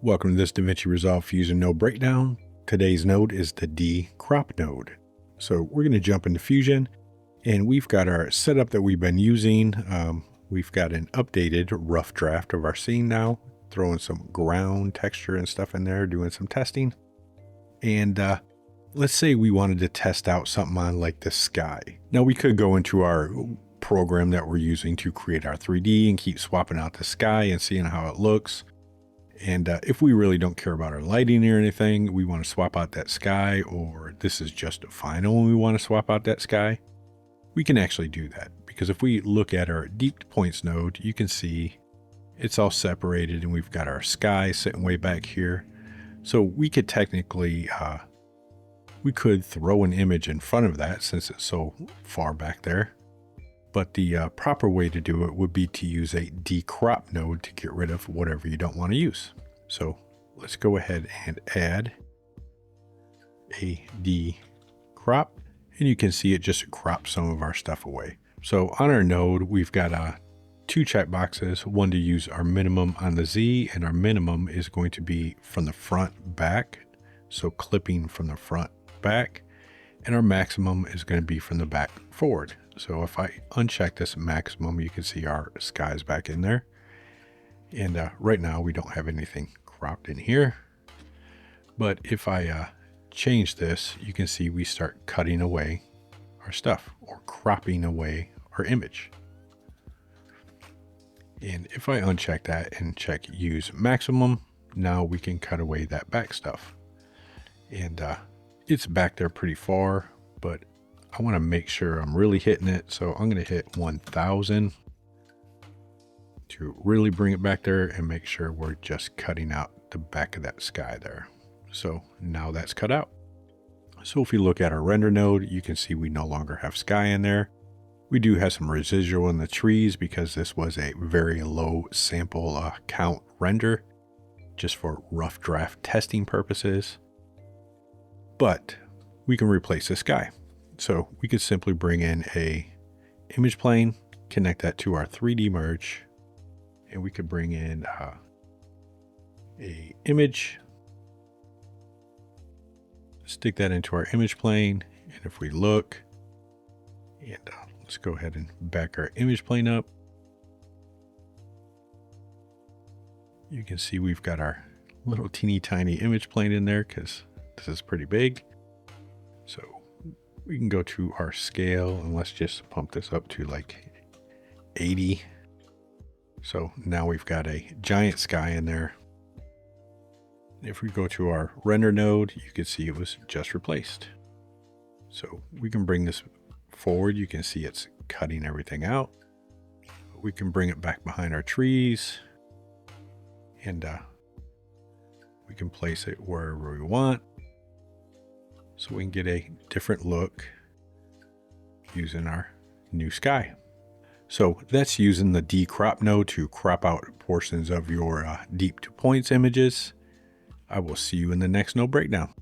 Welcome to this DaVinci Resolve Fusion node breakdown. Today's node is the dCrop node. So we're going to jump into Fusion, and we've got our setup that we've been using. We've got an updated rough draft of our scene now, throwing some ground texture and stuff in there, doing some testing. And let's say we wanted to test out something on like the sky. Now we could go into our program that we're using to create our 3D and keep swapping out the sky and seeing how it looks. And if we really don't care about our lighting or anything, we want to swap out that sky, or this is just final and we want to swap out that sky, we can actually do that. Because if we look at our deep points node, you can see it's all separated and we've got our sky sitting way back here. So we could technically, we could throw an image in front of that since it's so far back there. But the proper way to do it would be to use a dCrop node to get rid of whatever you don't want to use. So let's go ahead and add a dCrop, and you can see it just crops some of our stuff away. So on our node, we've got two checkboxes, one to use our minimum on the Z, and our minimum is going to be from the front back. So clipping from the front back, and our maximum is going to be from the back forward. So if I uncheck this maximum, you can see our sky's back in there. And right now we don't have anything cropped in here. But if I change this, you can see we start cutting away our stuff or cropping away our image. And if I uncheck that and check use maximum, now we can cut away that back stuff. And it's back there pretty far, but I want to make sure I'm really hitting it. So I'm going to hit 1000 to really bring it back there and make sure we're just cutting out the back of that sky there. So now that's cut out. So if you look at our render node, you can see we no longer have sky in there. We do have some residual in the trees because this was a very low sample count render just for rough draft testing purposes. But we can replace the sky. So we could simply bring in a image plane, connect that to our 3D merge, and we could bring in a image, stick that into our image plane. And if we look, and let's go ahead and back our image plane up. You can see we've got our little teeny tiny image plane in there because this is pretty big. So we can go to our scale and let's just pump this up to like 80. So now we've got a giant sky in there. If we go to our render node, you can see it was just replaced. So we can bring this forward. You can see it's cutting everything out. We can bring it back behind our trees, and we can place it wherever we want. So we can get a different look using our new sky. So that's using the dCrop node to crop out portions of your deep to points images. I will see you in the next node breakdown.